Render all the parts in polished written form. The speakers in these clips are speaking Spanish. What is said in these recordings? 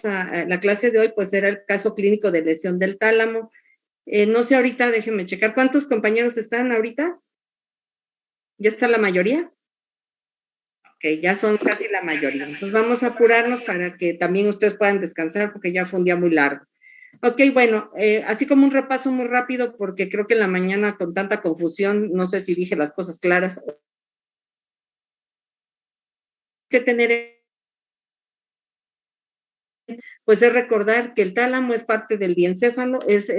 a la clase de hoy, pues era el caso clínico de lesión del tálamo. No sé ahorita, déjenme checar, ¿cuántos compañeros están ahorita? ¿Ya está la mayoría? Ok, ya son casi la mayoría. Entonces vamos a apurarnos para que también ustedes puedan descansar porque ya fue un día muy largo. Ok, bueno, así como un repaso muy rápido, porque creo que en la mañana con tanta confusión, no sé si dije las cosas claras. Que tener, pues es recordar que el tálamo es parte del diencéfalo, es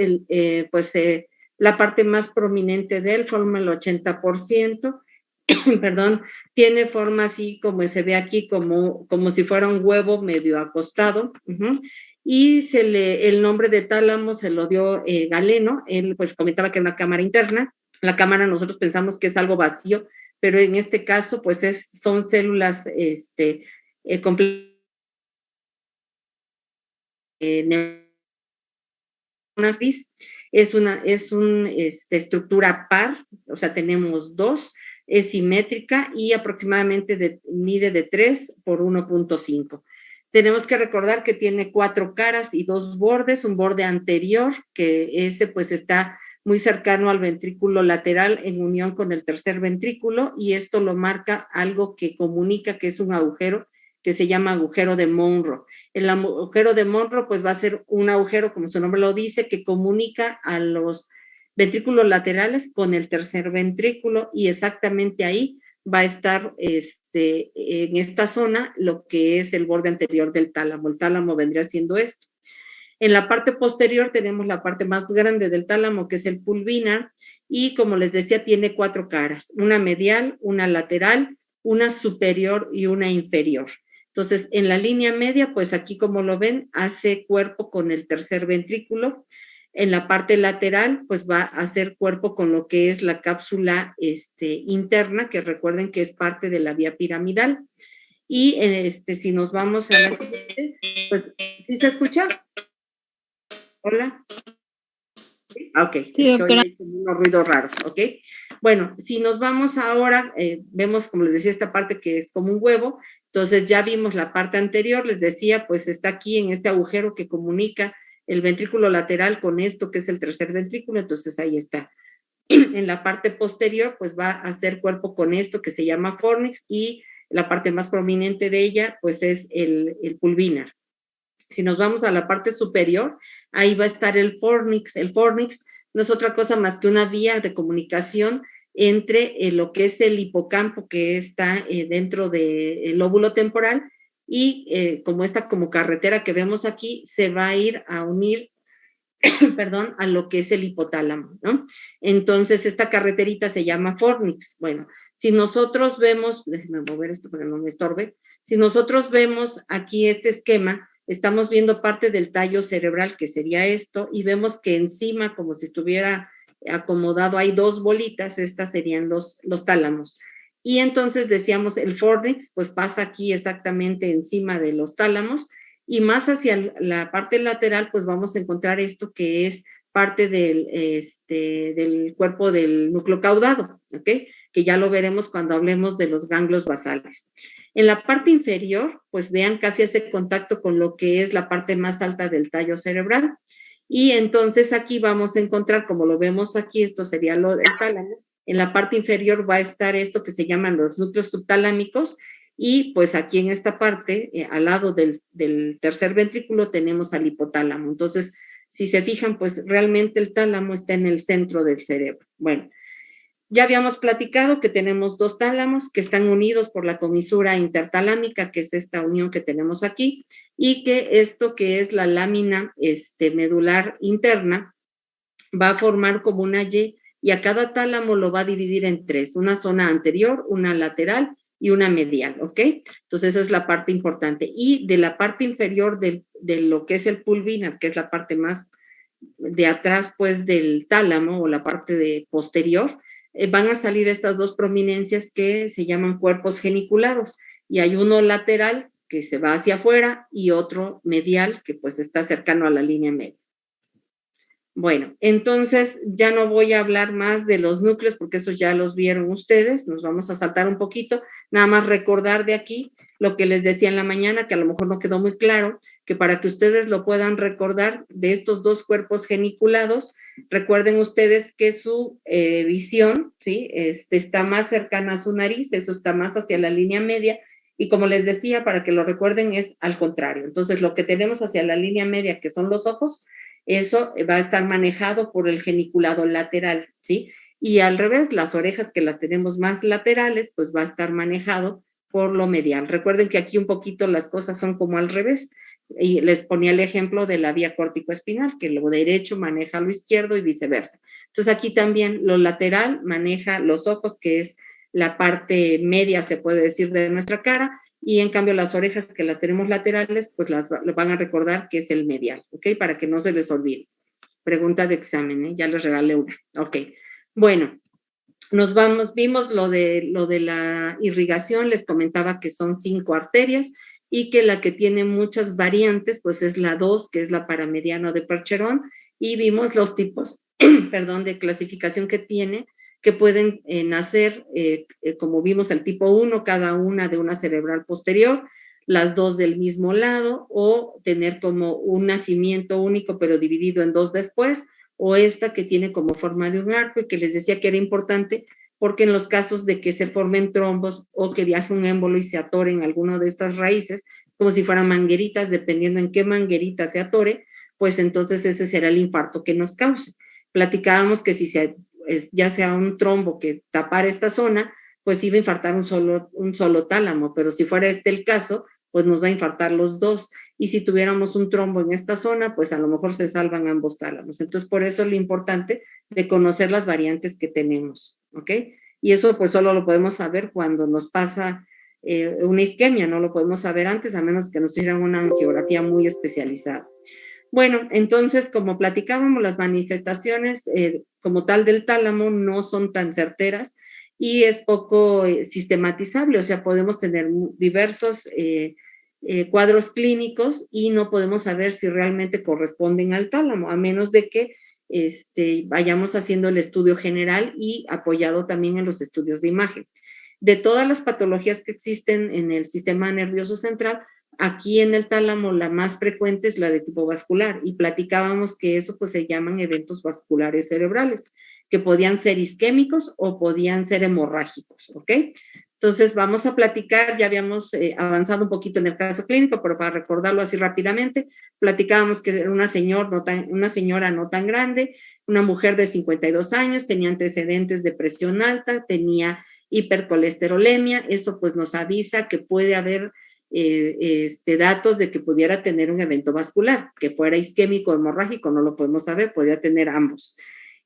la parte más prominente de él, forma el 80%, perdón, tiene forma así como se ve aquí, como si fuera un huevo medio acostado, y el nombre de tálamo se lo dio Galeno. Él pues comentaba que era una cámara interna. La cámara nosotros pensamos que es algo vacío, pero en este caso pues son células completamente bis, es una estructura par, o sea, tenemos dos, es simétrica y aproximadamente mide de 3 por 1.5. Tenemos que recordar que tiene 4 caras y 2 bordes, un borde anterior, que ese pues está muy cercano al ventrículo lateral en unión con el tercer ventrículo, y esto lo marca algo que comunica que es un agujero que se llama agujero de Monro. El agujero de Monro pues va a ser un agujero, como su nombre lo dice, que comunica a los ventrículos laterales con el tercer ventrículo, y exactamente ahí va a estar en esta zona lo que es el borde anterior del tálamo. El tálamo vendría siendo esto. En la parte posterior tenemos la parte más grande del tálamo, que es el pulvinar, y como les decía, tiene 4 caras, una medial, una lateral, una superior y una inferior. Entonces, en la línea media, pues aquí como lo ven, hace cuerpo con el tercer ventrículo. En la parte lateral, pues va a hacer cuerpo con lo que es la cápsula interna, que recuerden que es parte de la vía piramidal. Y si nos vamos a la siguiente, pues, ¿sí se escucha? Hola. Ok, sí, es que hoy doctora. hay como unos ruidos raros, ok. Bueno, si nos vamos ahora, vemos, como les decía, esta parte que es como un huevo. Entonces ya vimos la parte anterior, les decía, pues está aquí en este agujero que comunica el ventrículo lateral con esto que es el tercer ventrículo, entonces ahí está. En la parte posterior, pues va a hacer cuerpo con esto que se llama fornix, y la parte más prominente de ella, pues es el pulvinar. Si nos vamos a la parte superior, ahí va a estar el fornix. El fornix no es otra cosa más que una vía de comunicación entre lo que es el hipocampo, que está dentro del lóbulo temporal, y como esta como carretera que vemos aquí, se va a ir a unir, perdón, a lo que es el hipotálamo, ¿no? Entonces, esta carreterita se llama fornix. Bueno, si nosotros vemos, déjenme mover esto para que no me estorbe, si nosotros vemos aquí este esquema, estamos viendo parte del tallo cerebral, que sería esto, y vemos que encima, como si estuviera acomodado, hay 2 bolitas, estas serían los tálamos. Y entonces decíamos, el fornix, pues pasa aquí exactamente encima de los tálamos, y más hacia la parte lateral, pues vamos a encontrar esto que es parte del cuerpo del núcleo caudado, ¿ok? Que ya lo veremos cuando hablemos de los ganglios basales. En la parte inferior, pues vean, casi hace contacto con lo que es la parte más alta del tallo cerebral, y entonces aquí vamos a encontrar, como lo vemos aquí, esto sería lo del tálamo. En la parte inferior va a estar esto que se llaman los núcleos subtalámicos, y pues aquí en esta parte, al lado del tercer ventrículo, tenemos al hipotálamo. Entonces, si se fijan, pues realmente el tálamo está en el centro del cerebro. Bueno, ya habíamos platicado que tenemos 2 tálamos que están unidos por la comisura intertalámica, que es esta unión que tenemos aquí, y que esto que es la lámina medular interna va a formar como una y a cada tálamo lo va a dividir en 3, una zona anterior, una lateral y una medial, ¿ok? Entonces esa es la parte importante. Y de la parte inferior de lo que es el pulvinar, que es la parte más de atrás, pues, del tálamo, o la parte posterior, van a salir estas 2 prominencias que se llaman cuerpos geniculados, y hay uno lateral que se va hacia afuera y otro medial que pues está cercano a la línea media. Bueno, entonces ya no voy a hablar más de los núcleos porque esos ya los vieron ustedes, nos vamos a saltar un poquito, nada más recordar de aquí lo que les decía en la mañana, que a lo mejor no quedó muy claro, que para que ustedes lo puedan recordar, de estos dos cuerpos geniculados, recuerden ustedes que su visión, ¿sí? Está más cercana a su nariz, eso está más hacia la línea media, y como les decía, para que lo recuerden, es al contrario. Entonces, lo que tenemos hacia la línea media, que son los ojos, eso va a estar manejado por el geniculado lateral, ¿sí? Y al revés, las orejas que las tenemos más laterales, pues va a estar manejado por lo medial. Recuerden que aquí un poquito las cosas son como al revés, y les ponía el ejemplo de la vía córtico-espinal, que lo derecho maneja lo izquierdo y viceversa. Entonces, aquí también lo lateral maneja los ojos, que es la parte media, se puede decir, de nuestra cara, y en cambio las orejas que las tenemos laterales, pues las van a recordar que es el medial, ¿ok? Para que no se les olvide. Pregunta de examen, ¿eh? Ya les regalé una. Ok. Bueno, vimos lo de la irrigación, les comentaba que son 5 arterias y que la que tiene muchas variantes, pues es la 2, que es la paramediano de Percherón, y vimos los tipos, perdón, de clasificación que tiene, que pueden nacer, como vimos el tipo 1, cada una de una cerebral posterior, las dos del mismo lado, o tener como un nacimiento único pero dividido en dos después, o esta que tiene como forma de un arco y que les decía que era importante porque en los casos de que se formen trombos o que viaje un émbolo y se atore en alguna de estas raíces, como si fueran mangueritas, dependiendo en qué manguerita se atore, pues entonces ese será el infarto que nos cause. Platicábamos que si ya sea un trombo que tapara esta zona, pues iba a infartar un solo tálamo, pero si fuera este el caso, pues nos va a infartar los dos. Y si tuviéramos un trombo en esta zona, pues a lo mejor se salvan ambos tálamos. Entonces, por eso es lo importante de conocer las variantes que tenemos, ¿ok? Y eso pues solo lo podemos saber cuando nos pasa una isquemia, no lo podemos saber antes, a menos que nos hicieran una angiografía muy especializada. Bueno, entonces, como platicábamos, las manifestaciones como tal del tálamo no son tan certeras y es poco sistematizable, o sea, podemos tener diversos cuadros clínicos y no podemos saber si realmente corresponden al tálamo, a menos de que vayamos haciendo el estudio general y apoyado también en los estudios de imagen. De todas las patologías que existen en el sistema nervioso central, aquí en el tálamo la más frecuente es la de tipo vascular y platicábamos que eso pues se llaman eventos vasculares cerebrales, que podían ser isquémicos o podían ser hemorrágicos, ¿ok? Entonces vamos a platicar, ya habíamos avanzado un poquito en el caso clínico, pero para recordarlo así rápidamente, platicábamos que era una señora no tan grande, una mujer de 52 años, tenía antecedentes de presión alta, tenía hipercolesterolemia, eso pues nos avisa que puede haber datos de que pudiera tener un evento vascular, que fuera isquémico o hemorrágico, no lo podemos saber, podría tener ambos.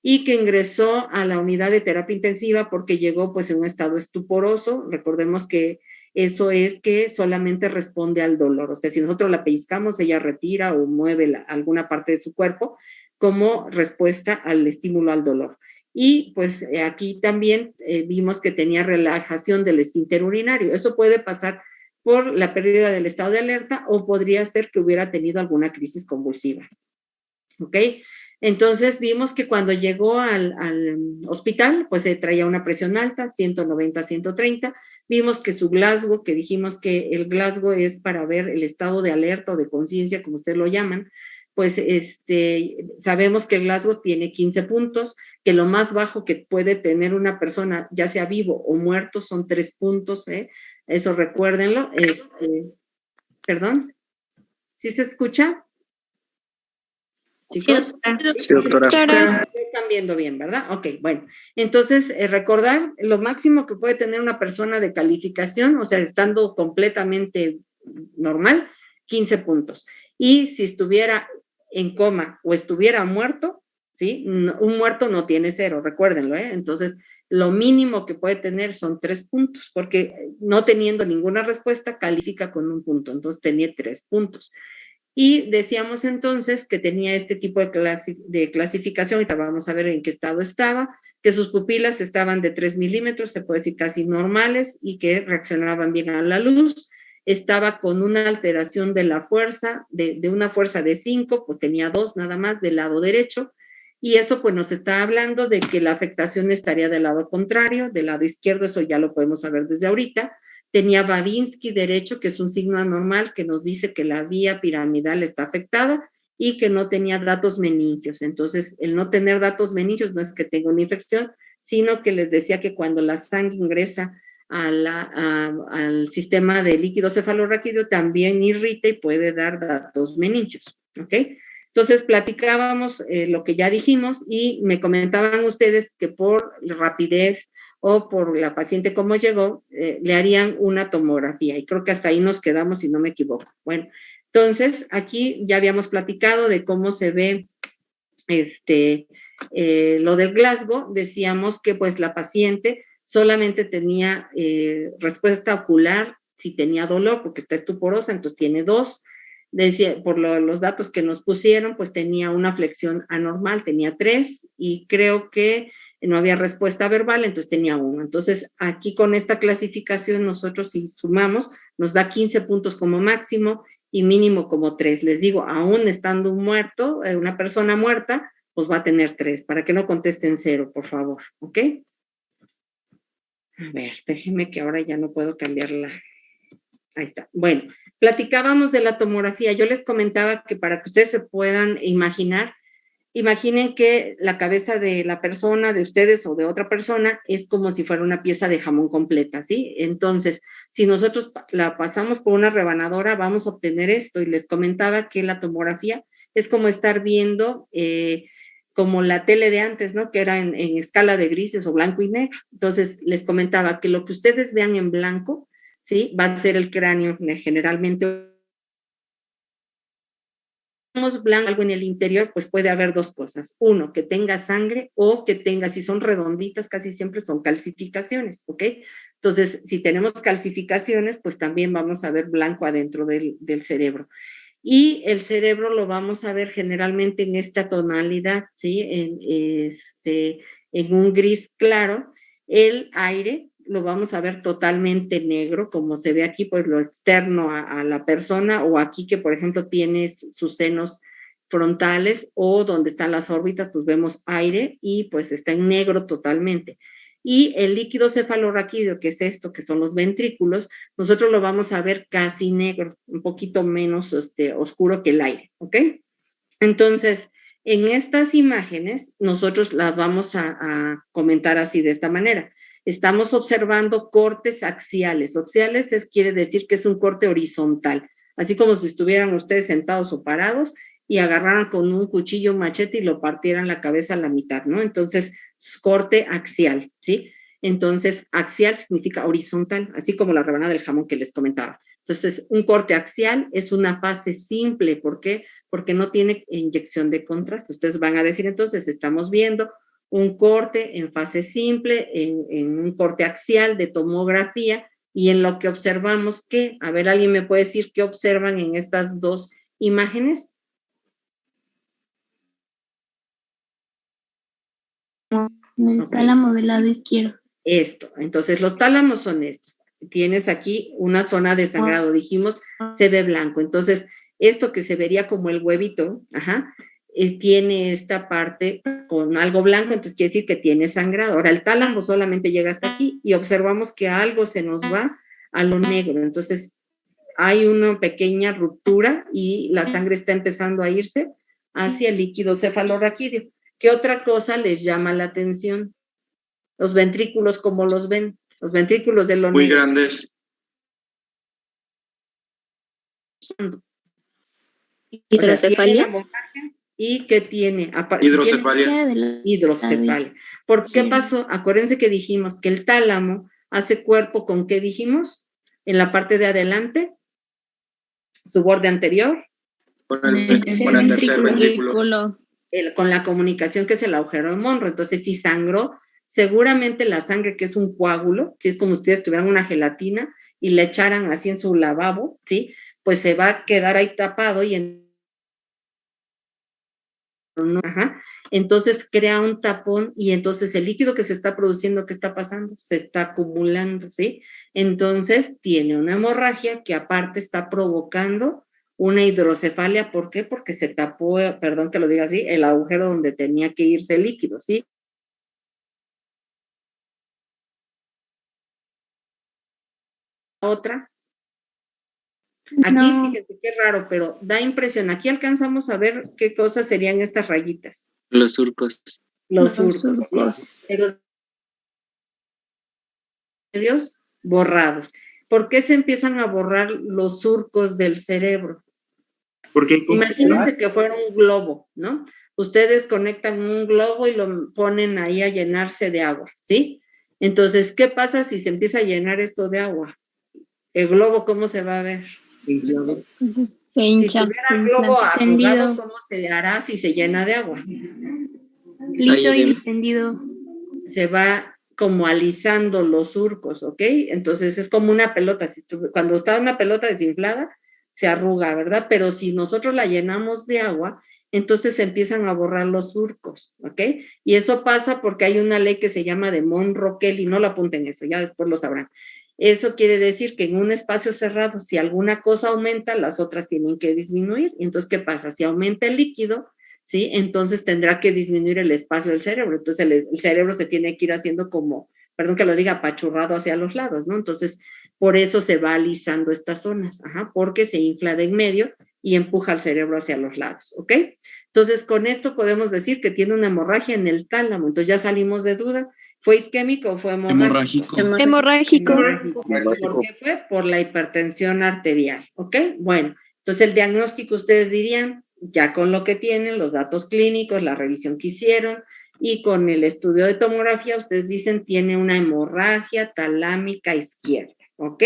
Y que ingresó a la unidad de terapia intensiva porque llegó pues en un estado estuporoso. Recordemos que eso es que solamente responde al dolor, o sea, si nosotros la pellizcamos, ella retira o mueve alguna parte de su cuerpo como respuesta al estímulo al dolor. Y pues aquí también vimos que tenía relajación del esfínter urinario. Eso puede pasar por la pérdida del estado de alerta o podría ser que hubiera tenido alguna crisis convulsiva. ¿Ok? Entonces vimos que cuando llegó al hospital, pues se traía una presión alta, 190, 130. Vimos que su Glasgow, que dijimos que el Glasgow es para ver el estado de alerta o de conciencia, como ustedes lo llaman, pues sabemos que el Glasgow tiene 15 puntos, que lo más bajo que puede tener una persona, ya sea vivo o muerto, son 3 puntos, ¿eh? Eso recuérdenlo. Perdón, ¿sí se escucha? Chicos. Sí, doctora. Están viendo bien, ¿verdad? Ok, bueno. Entonces, recordar lo máximo que puede tener una persona de calificación, o sea, estando completamente normal, 15 puntos. Y si estuviera en coma o estuviera muerto, ¿sí? Un muerto no tiene 0, recuérdenlo, ¿eh? Entonces, lo mínimo que puede tener son 3 puntos, porque no teniendo ninguna respuesta, califica con 1 punto. Entonces, tenía 3 puntos. Y decíamos entonces que tenía este tipo de clasificación, y vamos a ver en qué estado estaba, que sus pupilas estaban de 3 milímetros, se puede decir casi normales, y que reaccionaban bien a la luz. Estaba con una alteración de la fuerza, de una fuerza de 5, pues tenía 2 nada más del lado derecho, y eso pues nos está hablando de que la afectación estaría del lado contrario, del lado izquierdo, eso ya lo podemos saber desde ahorita, tenía Babinski derecho, que es un signo anormal que nos dice que la vía piramidal está afectada y que no tenía datos meningios. Entonces, el no tener datos meningios no es que tenga una infección, sino que les decía que cuando la sangre ingresa al sistema de líquido cefalorraquídeo también irrita y puede dar datos meningios, ¿ok? Entonces platicábamos lo que ya dijimos y me comentaban ustedes que por rapidez o por la paciente como llegó, le harían una tomografía y creo que hasta ahí nos quedamos si no me equivoco. Bueno, entonces aquí ya habíamos platicado de cómo se ve lo del Glasgow, decíamos que pues la paciente solamente tenía respuesta ocular si tenía dolor, porque está estuporosa, entonces tiene 2. Decía, por los datos que nos pusieron, pues tenía una flexión anormal, tenía 3, y creo que no había respuesta verbal, entonces tenía 1. Entonces, aquí con esta clasificación, nosotros si sumamos, nos da 15 puntos como máximo y mínimo como 3. Les digo, aún estando un muerto, una persona muerta, pues va a tener 3, para que no contesten 0, por favor, ¿ok? A ver, déjenme que ahora ya no puedo cambiarla. Ahí está. Bueno, platicábamos de la tomografía. Yo les comentaba que para que ustedes se puedan imaginar, imaginen que la cabeza de la persona, de ustedes o de otra persona, es como si fuera una pieza de jamón completa, ¿sí? Entonces, si nosotros la pasamos por una rebanadora, vamos a obtener esto. Y les comentaba que la tomografía es como estar viendo como la tele de antes, ¿no? Que era en escala de grises o blanco y negro. Entonces, les comentaba que lo que ustedes vean en blanco, ¿sí? Va a ser el cráneo generalmente. Blanco, algo en el interior, pues puede haber 2 cosas. Uno, que tenga sangre o que tenga, si son redonditas, casi siempre son calcificaciones, ¿ok? Entonces, si tenemos calcificaciones, pues también vamos a ver blanco adentro del cerebro. Y el cerebro lo vamos a ver generalmente en esta tonalidad, ¿sí? En un gris claro. El aire lo vamos a ver totalmente negro, como se ve aquí, pues lo externo a la persona, o aquí que, por ejemplo, tiene sus senos frontales o donde están las órbitas, pues vemos aire y pues está en negro totalmente. Y el líquido cefalorraquídeo, que es esto, que son los ventrículos, nosotros lo vamos a ver casi negro, un poquito menos oscuro que el aire, ¿ok? Entonces, en estas imágenes, nosotros las vamos a comentar así, de esta manera. Estamos observando cortes axiales. Axiales quiere decir que es un corte horizontal, así como si estuvieran ustedes sentados o parados y agarraran con un cuchillo, un machete y lo partieran la cabeza a la mitad, ¿no? Entonces, corte axial, ¿sí? Entonces, axial significa horizontal, así como la rebanada del jamón que les comentaba. Entonces, un corte axial es una fase simple. ¿Por qué? Porque no tiene inyección de contraste. Ustedes van a decir, entonces, estamos viendo un corte en fase simple, en un corte axial de tomografía, y en lo que observamos, ¿qué? A ver, ¿alguien me puede decir qué observan en estas 2 imágenes? En el tálamo del lado izquierdo. Esto, entonces los tálamos son estos. Tienes aquí una zona de sangrado, dijimos, se ve blanco. Entonces, esto que se vería como el huevito, tiene esta parte con algo blanco, entonces quiere decir que tiene sangrado. Ahora, el tálamo solamente llega hasta aquí y observamos que algo se nos va a lo negro. Entonces, hay una pequeña ruptura y la sangre está empezando a irse hacia el líquido cefalorraquídeo. ¿Qué otra cosa les llama la atención? Los ventrículos, ¿cómo los ven? Los ventrículos de lo Muy negro. grandes. ¿Hidrocefalia? ¿Y qué tiene? Hidrocefalia. Hidrocefalia. ¿Por qué pasó? Acuérdense que dijimos que el tálamo hace cuerpo con ¿qué dijimos? En la parte de adelante, su borde anterior. Con el tercer ventrículo. Con la comunicación que es el agujero de Monro. Entonces, si sangró, seguramente la sangre, que es un coágulo, si es como si ustedes tuvieran una gelatina y le echaran así en su lavabo, ¿sí? Pues se va a quedar ahí tapado y entonces crea un tapón y entonces el líquido que se está produciendo, ¿qué está pasando? Se está acumulando, ¿sí? Entonces tiene una hemorragia que aparte está provocando una hidrocefalia. ¿Por qué? Porque se tapó, perdón que lo diga así, el agujero donde tenía que irse el líquido, ¿sí? otra. Aquí, No. fíjense qué raro, pero da impresión. Aquí alcanzamos a ver qué cosas serían estas rayitas. Los surcos. Los surcos. ¿Sí? Pero Dios, borrados. ¿Por qué se empiezan a borrar los surcos del cerebro? Porque imagínense que fuera un globo, ¿no? Ustedes conectan un globo y lo ponen ahí a llenarse de agua, ¿sí? Entonces, ¿qué pasa si se empieza a llenar esto de agua? El globo, ¿cómo se va a ver? Se hincha. Si tuviera el globo arrugado, ¿cómo se hará si se llena de agua? Liso y distendido. Se va como alisando los surcos, ¿ok? Entonces es como una pelota. Cuando está una pelota desinflada, se arruga, ¿verdad? Pero si nosotros la llenamos de agua, entonces se empiezan a borrar los surcos, ¿ok? Y eso pasa porque hay una ley que se llama de Monroe-Kelly, no lo apunten eso, ya después lo sabrán. Eso quiere decir que en un espacio cerrado, si alguna cosa aumenta, las otras tienen que disminuir. Entonces, ¿qué pasa? Si aumenta el líquido, ¿sí? Entonces tendrá que disminuir el espacio del cerebro. Entonces el cerebro se tiene que ir haciendo como, perdón que lo diga, apachurrado hacia los lados, ¿no? Entonces, por eso se va alisando estas zonas, porque se infla de en medio y empuja al cerebro hacia los lados, ¿ok? Entonces, con esto podemos decir que tiene una hemorragia en el tálamo. Entonces, ya salimos de duda. ¿Fue isquémico o fue hemorrágico? Hemorrágico. ¿Por qué fue? Por la hipertensión arterial, ¿ok? Bueno, entonces el diagnóstico ustedes dirían, ya con lo que tienen, los datos clínicos, la revisión que hicieron y con el estudio de tomografía, ustedes dicen tiene una hemorragia talámica izquierda, ¿ok?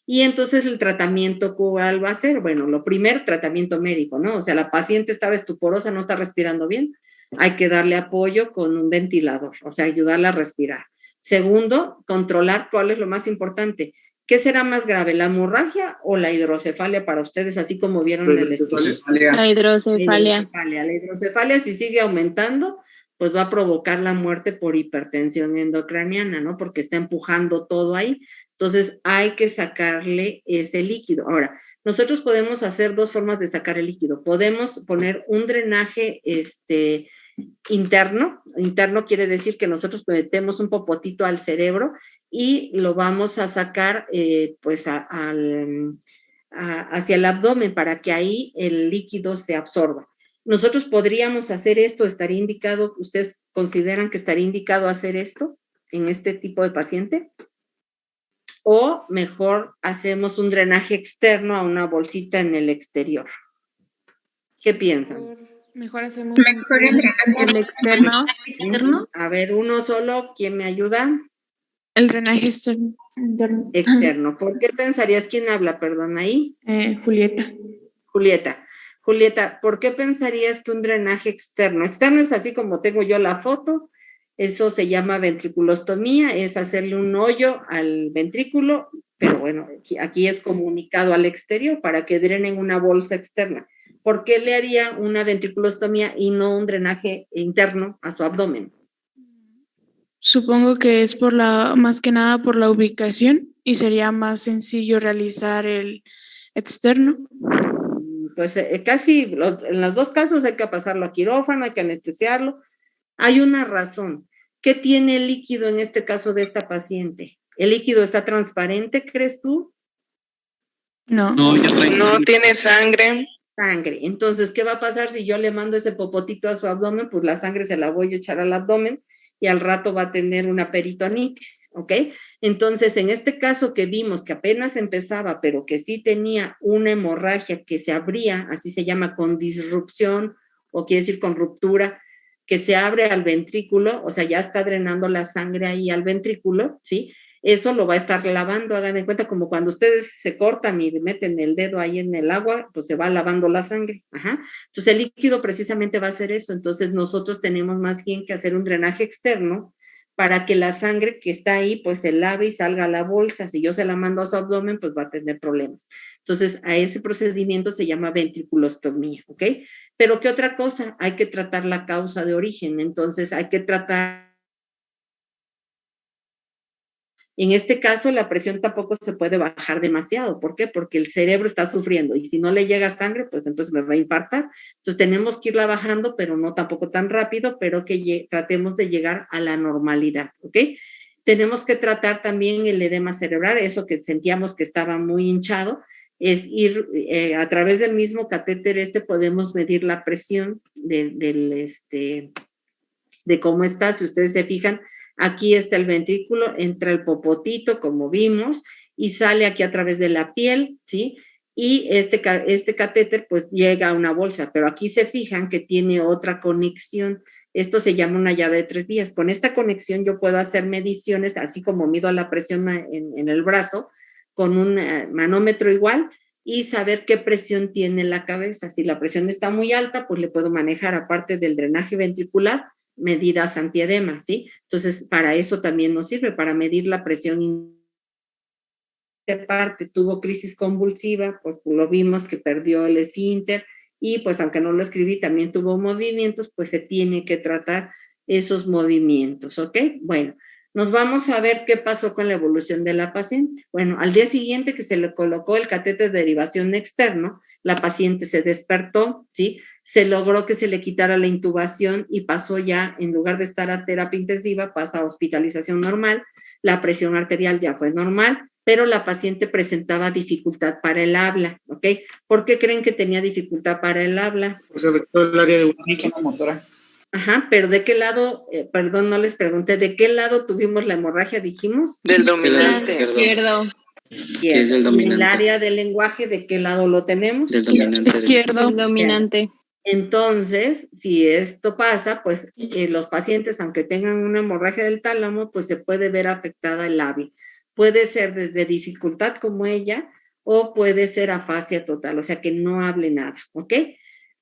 Y entonces el tratamiento, ¿cuál va a ser? Bueno, lo primero, tratamiento médico, ¿no? O sea, la paciente estaba estuporosa, no está respirando bien, hay que darle apoyo con un ventilador, o sea, ayudarla a respirar. Segundo, controlar cuál es lo más importante. ¿Qué será más grave, la hemorragia o la hidrocefalia para ustedes, así como vieron en el estudio? La hidrocefalia. La hidrocefalia, si sigue aumentando, pues va a provocar la muerte por hipertensión endocraniana, ¿no? Porque está empujando todo ahí. Entonces, hay que sacarle ese líquido. Ahora, nosotros podemos hacer dos formas de sacar el líquido. Podemos poner un drenaje, interno. Interno quiere decir que nosotros metemos un popotito al cerebro y lo vamos a sacar pues hacia el abdomen para que ahí el líquido se absorba. Nosotros podríamos hacer esto, estaría indicado, ¿ustedes consideran que estaría indicado hacer esto en este tipo de paciente? O mejor hacemos un drenaje externo a una bolsita en el exterior. ¿Qué piensan? Mejor hacemos el externo. A ver, uno solo, ¿quién me ayuda? el drenaje externo. Externo. ¿Por qué pensarías quién habla? Perdón, ahí. Julieta. Julieta, ¿por qué pensarías que un drenaje externo? Externo es así como tengo yo la foto, eso se llama ventriculostomía, es hacerle un hoyo al ventrículo, pero bueno, aquí es comunicado al exterior para que drene en una bolsa externa. ¿Por qué le haría una ventriculostomía y no un drenaje interno a su abdomen? Supongo que es más que nada por la ubicación y sería más sencillo realizar el externo. Pues casi en los dos casos hay que pasarlo a quirófano, hay que anestesiarlo. Hay una razón. ¿Qué tiene el líquido en este caso de esta paciente? ¿El líquido está transparente, crees tú? No. No tiene sangre. Sangre. Entonces, ¿qué va a pasar si yo le mando ese popotito a su abdomen? Pues la sangre se la voy a echar al abdomen y al rato va a tener una peritonitis, ¿ok? Entonces, en este caso que vimos que apenas empezaba, pero que sí tenía una hemorragia que se abría, así se llama, con disrupción, o quiere decir con ruptura, que se abre al ventrículo, o sea, ya está drenando la sangre ahí al ventrículo, ¿sí? Eso lo va a estar lavando, hagan de cuenta, como cuando ustedes se cortan y meten el dedo ahí en el agua, pues se va lavando la sangre, Entonces el líquido precisamente va a hacer eso, entonces nosotros tenemos más bien que hacer un drenaje externo para que la sangre que está ahí, pues se lave y salga a la bolsa. Si yo se la mando a su abdomen, pues va a tener problemas. Entonces, a ese procedimiento se llama ventriculostomía, ¿ok? Pero ¿qué otra cosa? Hay que tratar la causa de origen, entonces hay que tratar. En este caso, la presión tampoco se puede bajar demasiado. ¿Por qué? Porque el cerebro está sufriendo y si no le llega sangre, pues entonces me va a infartar. Entonces tenemos que irla bajando, pero no tampoco tan rápido, pero que tratemos de llegar a la normalidad, ¿ok? tenemos que tratar también el edema cerebral, eso que sentíamos que estaba muy hinchado, es ir a través del mismo catéter podemos medir la presión de cómo está. Si ustedes se fijan, aquí está el ventrículo, entra el popotito, como vimos, y sale aquí a través de la piel, ¿sí? Y este catéter pues llega a una bolsa, pero aquí se fijan que tiene otra conexión. Esto se llama una llave de 3 vías. Con esta conexión yo puedo hacer mediciones, así como mido la presión en el brazo, con un manómetro igual, y saber qué presión tiene la cabeza. Si la presión está muy alta, pues le puedo manejar, aparte del drenaje ventricular, medidas antiedema, ¿sí? Entonces, para eso también nos sirve, para medir la presión. Parte tuvo crisis convulsiva, pues lo vimos que perdió el esfínter, y pues aunque no lo escribí, también tuvo movimientos, pues se tiene que tratar esos movimientos, ¿ok? Bueno, nos vamos a ver qué pasó con la evolución de la paciente. Bueno, al día siguiente que se le colocó el catéter de derivación externo, la paciente se despertó, ¿sí? Se logró que se le quitara la intubación y pasó ya, en lugar de estar a terapia intensiva, pasa a hospitalización normal, la presión arterial ya fue normal, pero la paciente presentaba dificultad para el habla, ¿ok? ¿Por qué creen que tenía dificultad para el habla? Pues afectó el área de una motora. Ajá, pero ¿de qué lado, perdón, no les pregunté, ¿de qué lado tuvimos la hemorragia, dijimos? Del dominante. Izquierdo. ¿Qué es el dominante? ¿Y el área del lenguaje, de qué lado lo tenemos? Del dominante. Izquierdo. Dominante. Entonces, si esto pasa, pues los pacientes, aunque tengan una hemorragia del tálamo, pues se puede ver afectada el habla. Puede ser desde dificultad como ella, o puede ser afasia total, o sea que no hable nada, ¿ok?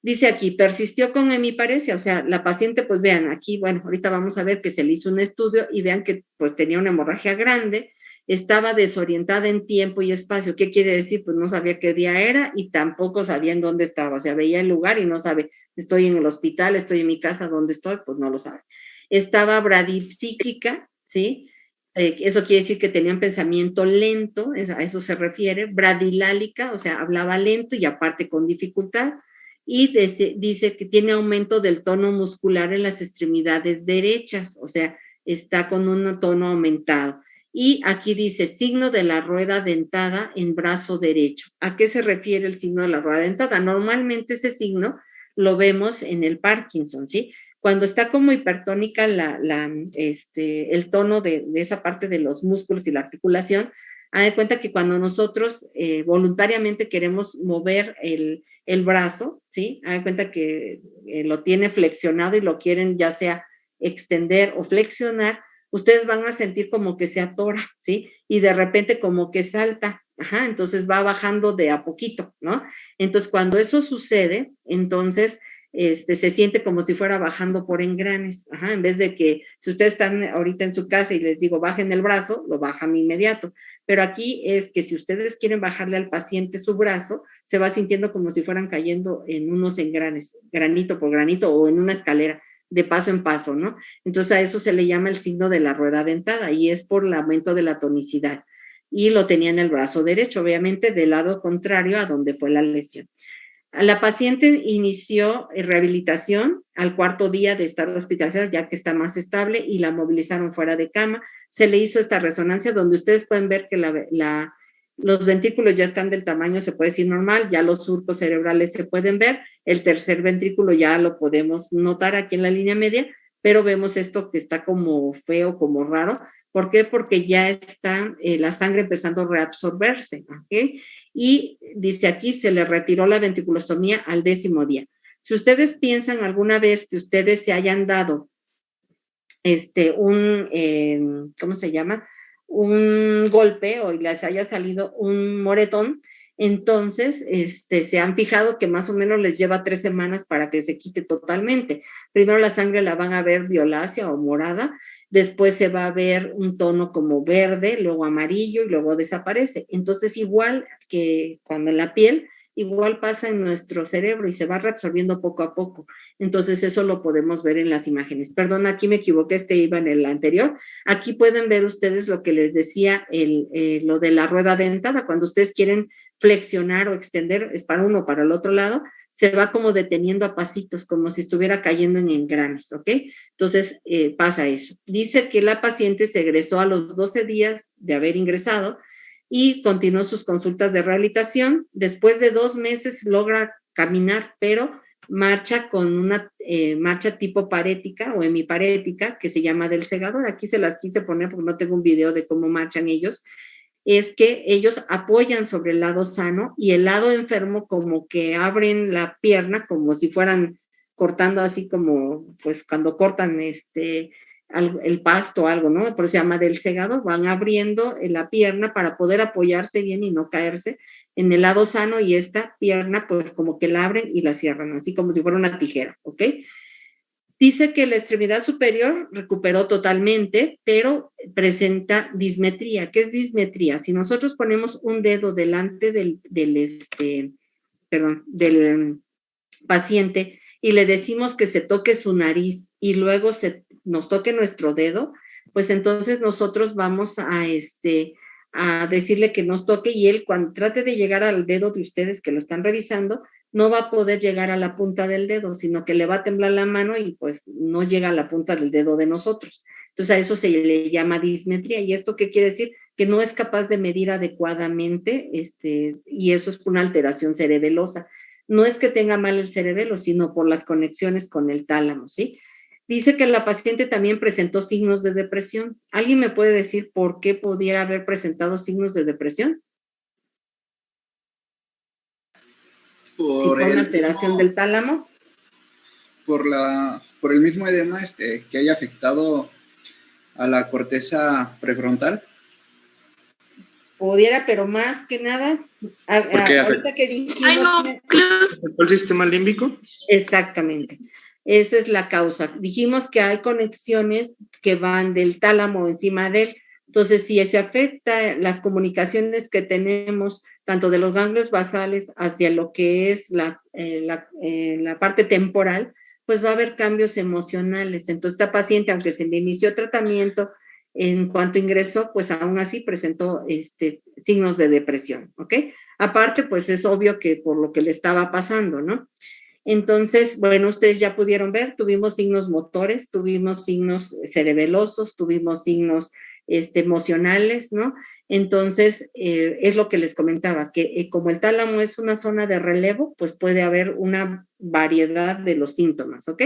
Dice aquí, persistió con hemiparesia, o sea, la paciente, pues vean, aquí, bueno, ahorita vamos a ver que se le hizo un estudio y vean que pues tenía una hemorragia grande, estaba desorientada en tiempo y espacio. ¿Qué quiere decir? Pues no sabía qué día era y tampoco sabía en dónde estaba, o sea, veía el lugar y no sabe, estoy en el hospital, estoy en mi casa, ¿dónde estoy? Pues no lo sabe. Estaba bradicíclica, ¿sí? Eso quiere decir que tenía un pensamiento lento, a eso se refiere, bradilálica, o sea, hablaba lento y aparte con dificultad, y dice que tiene aumento del tono muscular en las extremidades derechas, o sea, está con un tono aumentado. Y aquí dice signo de la rueda dentada en brazo derecho. ¿A qué se refiere el signo de la rueda dentada? Normalmente ese signo lo vemos en el Parkinson, ¿sí? Cuando está como hipertónica el tono de esa parte de los músculos y la articulación, haz de cuenta que cuando nosotros voluntariamente queremos mover el brazo, ¿sí? Haz de cuenta que lo tiene flexionado y lo quieren ya sea extender o flexionar, ustedes van a sentir como que se atora, ¿sí? Y de repente como que salta, ajá, entonces va bajando de a poquito, ¿no? Entonces cuando eso sucede, entonces se siente como si fuera bajando por engranes, ajá, en vez de que si ustedes están ahorita en su casa y les digo bajen el brazo, lo bajan inmediato, pero aquí es que si ustedes quieren bajarle al paciente su brazo, se va sintiendo como si fueran cayendo en unos engranes, granito por granito o en una escalera, de paso en paso, ¿no? Entonces a eso se le llama el signo de la rueda dentada y es por el aumento de la tonicidad. Y lo tenía en el brazo derecho, obviamente del lado contrario a donde fue la lesión. La paciente inició rehabilitación al 4º día de estar hospitalizada, ya que está más estable, y la movilizaron fuera de cama. Se le hizo esta resonancia donde ustedes pueden ver que los ventrículos ya están del tamaño, se puede decir normal, ya los surcos cerebrales se pueden ver, el tercer ventrículo ya lo podemos notar aquí en la línea media, pero vemos esto que está como feo, como raro. ¿Por qué? Porque ya está la sangre empezando a reabsorberse, ¿ok? Y dice aquí, se le retiró la ventriculostomía al 10º día. Si ustedes piensan alguna vez que ustedes se hayan dado ¿cómo se llama? Un golpe o les haya salido un moretón, entonces se han fijado que más o menos les lleva 3 semanas para que se quite totalmente. Primero la sangre la van a ver violácea o morada, después se va a ver un tono como verde, luego amarillo y luego desaparece. Entonces igual que cuando en la piel, igual pasa en nuestro cerebro y se va reabsorbiendo poco a poco. Entonces eso lo podemos ver en las imágenes. Perdón, aquí me equivoqué, iba en el anterior. Aquí pueden ver ustedes lo que les decía, lo de la rueda dentada. Cuando ustedes quieren flexionar o extender, es para uno o para el otro lado, se va como deteniendo a pasitos, como si estuviera cayendo en engranes, ¿ok? Entonces, pasa eso. Dice que la paciente se egresó a los 12 días de haber ingresado y continuó sus consultas de rehabilitación. Después de 2 meses logra caminar, pero marcha con una marcha tipo parética o hemiparética, que se llama del segador. Aquí se las quise poner porque no tengo un video de cómo marchan ellos. Es que ellos apoyan sobre el lado sano y el lado enfermo como que abren la pierna como si fueran cortando así como, pues cuando cortan el pasto o algo, ¿no? Por eso se llama del segador, van abriendo la pierna para poder apoyarse bien y no caerse en el lado sano y esta pierna pues como que la abren y la cierran, así como si fuera una tijera, ¿ok? Dice que la extremidad superior recuperó totalmente, pero presenta dismetría. ¿Qué es dismetría? Si nosotros ponemos un dedo delante del paciente y le decimos que se toque su nariz y luego nos toque nuestro dedo, pues entonces nosotros vamos a decirle que nos toque y él cuando trate de llegar al dedo de ustedes que lo están revisando, no va a poder llegar a la punta del dedo, sino que le va a temblar la mano y pues no llega a la punta del dedo de nosotros. Entonces a eso se le llama dismetría. ¿Y esto qué quiere decir? Que no es capaz de medir adecuadamente y eso es una alteración cerebelosa. No es que tenga mal el cerebelo, sino por las conexiones con el tálamo, ¿sí? Dice que la paciente también presentó signos de depresión. ¿Alguien me puede decir por qué pudiera haber presentado signos de depresión? Si fue una alteración del tálamo. Por el mismo edema que haya afectado a la corteza prefrontal. Pudiera, pero más que nada, ahorita que dijimos... ¿El sistema límbico? Exactamente. Esa es la causa. Dijimos que hay conexiones que van del tálamo encima de él. Entonces, si se afecta las comunicaciones que tenemos, tanto de los ganglios basales hacia lo que es la parte temporal, pues va a haber cambios emocionales. Entonces, esta paciente, aunque se le inició tratamiento, en cuanto ingresó, pues aún así presentó signos de depresión, ¿ok? Aparte, pues es obvio que por lo que le estaba pasando, ¿no? Entonces, bueno, ustedes ya pudieron ver, tuvimos signos motores, tuvimos signos cerebelosos, tuvimos signos emocionales, ¿no? Entonces, es lo que les comentaba, que como el tálamo es una zona de relevo, pues puede haber una variedad de los síntomas, ¿ok?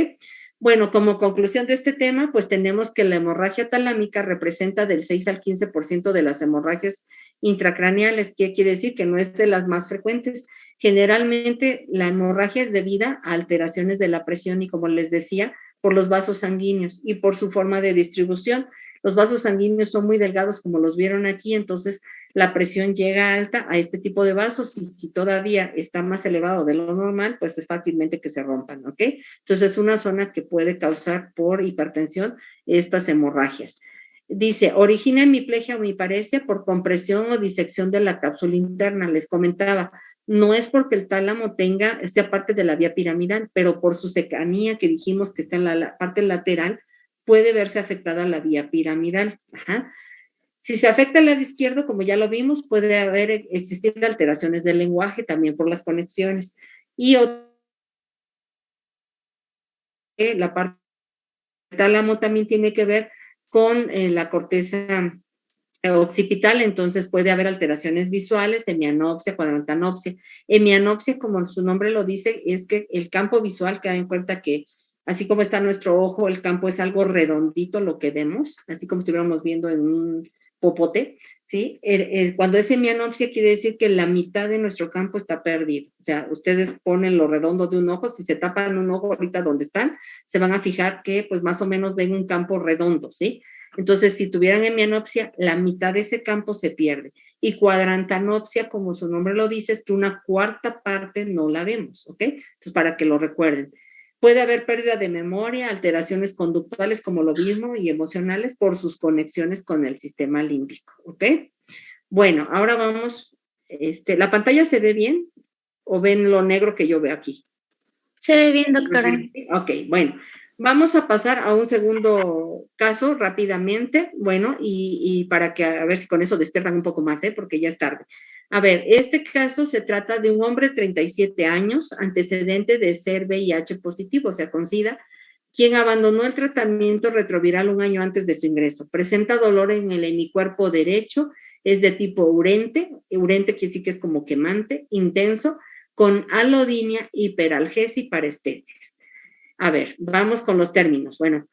Bueno, como conclusión de este tema, pues tenemos que la hemorragia talámica representa del 6 al 15% de las hemorragias intracraneales, que quiere decir que no es de las más frecuentes. Generalmente la hemorragia es debida a alteraciones de la presión y, como les decía, por los vasos sanguíneos y por su forma de distribución. Los vasos sanguíneos son muy delgados, como los vieron aquí, entonces la presión llega alta a este tipo de vasos y si todavía está más elevado de lo normal, pues es fácilmente que se rompan, ¿ok? Entonces es una zona que puede causar por hipertensión estas hemorragias. Dice, origina hemiplegia o hemiparesia por compresión o disección de la cápsula interna. Les comentaba, no es porque el tálamo sea parte de la vía piramidal, pero por su cercanía que dijimos que está en la parte lateral, puede verse afectada la vía piramidal. Ajá. Si se afecta el lado izquierdo, como ya lo vimos, puede existir alteraciones del lenguaje también por las conexiones. Y la parte del tálamo también tiene que ver con la corteza occipital, entonces puede haber alteraciones visuales, hemianopsia, cuadrantanopsia. Hemianopsia, como su nombre lo dice, es que el campo visual, que da en cuenta que así como está nuestro ojo, el campo es algo redondito lo que vemos, así como estuviéramos viendo en un popote, ¿sí? Cuando es hemianopsia quiere decir que la mitad de nuestro campo está perdido. O sea, ustedes ponen lo redondo de un ojo, si se tapan un ojo ahorita donde están, se van a fijar que pues más o menos ven un campo redondo, ¿sí? Entonces, si tuvieran hemianopsia, la mitad de ese campo se pierde. Y cuadrantanopsia, como su nombre lo dice, es que una cuarta parte no la vemos, ¿ok? Entonces, para que lo recuerden. Puede haber pérdida de memoria, alteraciones conductuales como lo mismo y emocionales por sus conexiones con el sistema límbico, ¿ok? Bueno, ahora vamos, ¿la pantalla se ve bien o ven lo negro que yo veo aquí? Se ve bien, doctora. Ok, bueno, vamos a pasar a un segundo caso rápidamente, bueno, y para que a ver si con eso despiertan un poco más, porque ya es tarde. A ver, este caso se trata de un hombre de 37 años, antecedente de ser VIH positivo, o sea, con SIDA, quien abandonó el tratamiento retroviral un año antes de su ingreso. Presenta dolor en el hemicuerpo derecho, es de tipo urente quiere decir que es como quemante, intenso, con alodinia, hiperalgesia y parestesias. A ver, vamos con los términos. Bueno,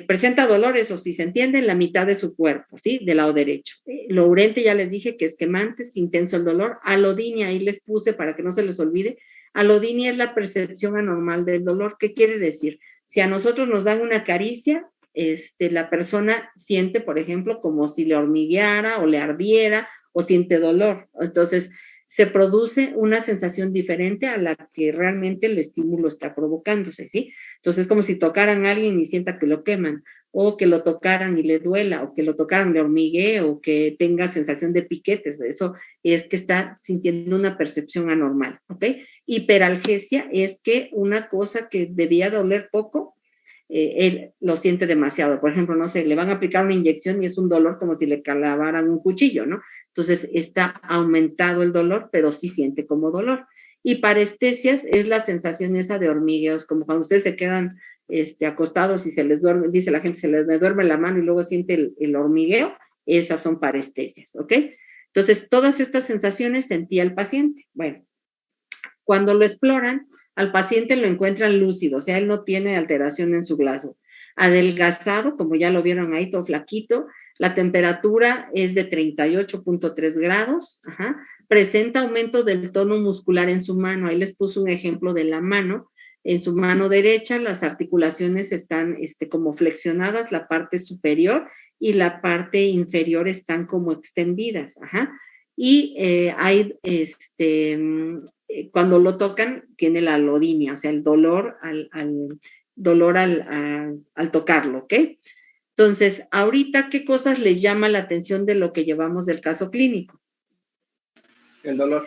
presenta dolor, eso sí se entiende, en la mitad de su cuerpo, ¿sí? Del lado derecho. Lo urente ya les dije que es quemante, es intenso el dolor. Alodinia, ahí les puse para que no se les olvide. Alodinia es la percepción anormal del dolor. ¿Qué quiere decir? Si a nosotros nos dan una caricia, la persona siente, por ejemplo, como si le hormigueara o le ardiera o siente dolor. Entonces, se produce una sensación diferente a la que realmente el estímulo está provocándose, ¿sí? Entonces es como si tocaran a alguien y sienta que lo queman, o que lo tocaran y le duela, o que lo tocaran le hormiguee, o que tenga sensación de piquetes. Eso es que está sintiendo una percepción anormal, ¿ok? Hiperalgesia es que una cosa que debía doler poco, él lo siente demasiado. Por ejemplo, no sé, le van a aplicar una inyección y es un dolor como si le clavaran un cuchillo, ¿no? Entonces está aumentado el dolor, pero sí siente como dolor. Y parestesias es la sensación esa de hormigueos, como cuando ustedes se quedan acostados y se les duerme, dice la gente, se les duerme la mano y luego siente el hormigueo, esas son parestesias, ¿ok? Entonces, todas estas sensaciones sentía el paciente. Bueno, cuando lo exploran, al paciente lo encuentran lúcido, o sea, él no tiene alteración en su glaso. Adelgazado, como ya lo vieron ahí, todo flaquito, la temperatura es de 38.3 grados, presenta aumento del tono muscular en su mano, ahí les puse un ejemplo de la mano, en su mano derecha las articulaciones están como flexionadas, la parte superior y la parte inferior están como extendidas, y hay, cuando lo tocan, tiene la alodinia, o sea, el dolor al tocarlo, ¿ok? Entonces, ahorita, ¿qué cosas les llama la atención de lo que llevamos del caso clínico? El dolor.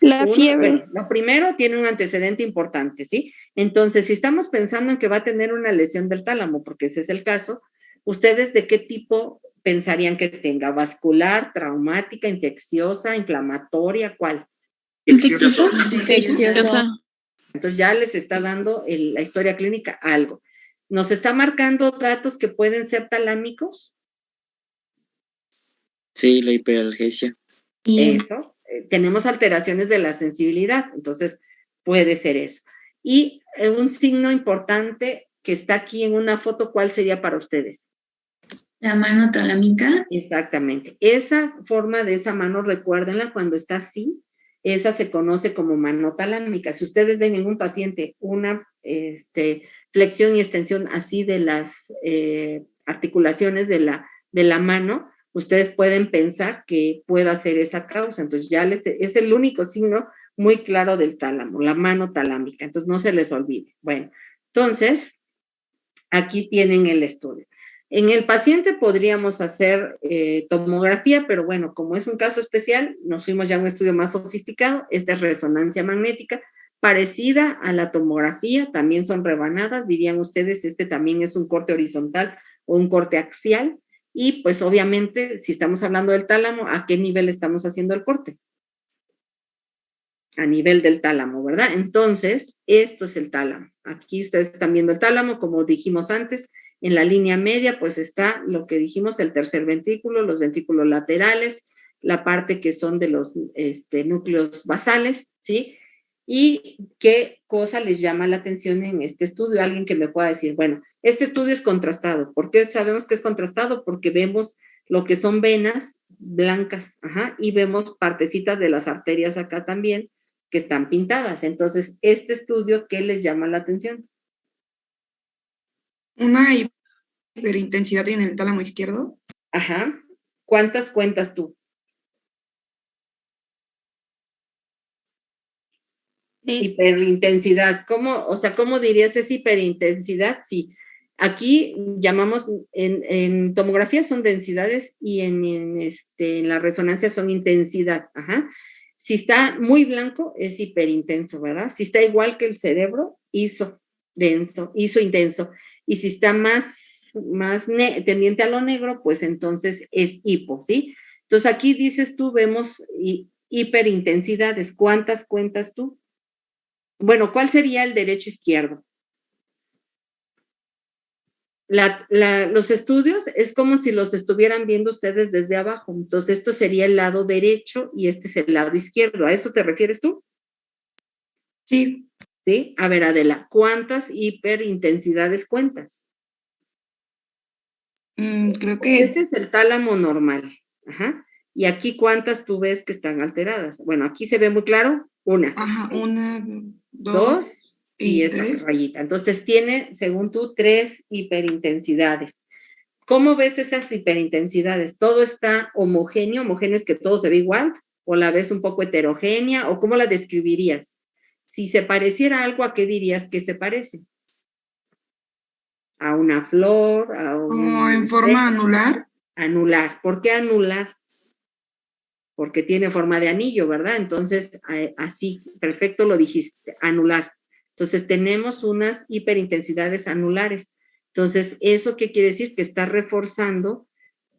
La fiebre. Bueno, lo primero tiene un antecedente importante, ¿sí? Entonces, si estamos pensando en que va a tener una lesión del tálamo, porque ese es el caso, ¿ustedes de qué tipo pensarían que tenga? ¿Vascular, traumática, infecciosa, inflamatoria? ¿Cuál? Infeccioso. Infecciosa. Entonces ya les está dando la historia clínica algo. ¿Nos está marcando datos que pueden ser talámicos? Sí, la hiperalgesia. Eso. Tenemos alteraciones de la sensibilidad, entonces puede ser eso. Y un signo importante que está aquí en una foto, ¿cuál sería para ustedes? La mano talámica. Exactamente. Esa forma de esa mano, recuérdenla, cuando está así, esa se conoce como mano talámica. Si ustedes ven en un paciente una flexión y extensión así de las articulaciones de la mano, ustedes pueden pensar que pueda ser esa causa. Entonces ya es el único signo muy claro del tálamo, la mano talámica. Entonces no se les olvide. Bueno, entonces aquí tienen el estudio. En el paciente podríamos hacer tomografía, pero bueno, como es un caso especial, nos fuimos ya a un estudio más sofisticado. Esta es resonancia magnética, parecida a la tomografía, también son rebanadas, dirían ustedes, también es un corte horizontal o un corte axial, y pues obviamente, si estamos hablando del tálamo, ¿a qué nivel estamos haciendo el corte? A nivel del tálamo, ¿verdad? Entonces, esto es el tálamo. Aquí ustedes están viendo el tálamo, como dijimos antes, en la línea media, pues está lo que dijimos, el tercer ventrículo, los ventrículos laterales, la parte que son de los núcleos basales, ¿sí? ¿Y qué cosa les llama la atención en este estudio? Alguien que me pueda decir, bueno, este estudio es contrastado. ¿Por qué sabemos que es contrastado? Porque vemos lo que son venas blancas, y vemos partecitas de las arterias acá también, que están pintadas. Entonces, este estudio, ¿qué les llama la atención? Una hiperintensidad en el tálamo izquierdo. ¿Cuántas cuentas tú? Hiperintensidad. ¿Cómo dirías es hiperintensidad? Sí. Aquí llamamos, en tomografía son densidades y en la resonancia son intensidad. Si está muy blanco, es hiperintenso, ¿verdad? Si está igual que el cerebro, isodenso, isointenso. Y si está más tendiente a lo negro, pues entonces es hipo, ¿sí? Entonces aquí dices tú, vemos hiperintensidades. ¿Cuántas cuentas tú? Bueno, ¿cuál sería el derecho izquierdo? Los estudios es como si los estuvieran viendo ustedes desde abajo. Entonces, esto sería el lado derecho y este es el lado izquierdo. ¿A esto te refieres tú? Sí. ¿Sí? A ver, Adela, ¿cuántas hiperintensidades cuentas? Creo que... Este es el tálamo normal. Ajá. Y aquí, ¿cuántas tú ves que están alteradas? Bueno, aquí se ve muy claro. Una. Ajá, una, Dos y esta tres. rayita. Entonces tiene, según tú, 3 hiperintensidades. ¿Cómo ves esas hiperintensidades? ¿Todo está homogéneo? ¿Homogéneo es que todo se ve igual? ¿O la ves un poco heterogénea? ¿O cómo la describirías? Si se pareciera a algo, ¿a qué dirías que se parece? ¿A una flor? ¿A un... ¿Como en forma anular? Anular. ¿Por qué anular? Porque tiene forma de anillo, ¿verdad? Entonces, así, perfecto lo dijiste, anular. Entonces, tenemos unas hiperintensidades anulares. Entonces, ¿eso qué quiere decir? Que está reforzando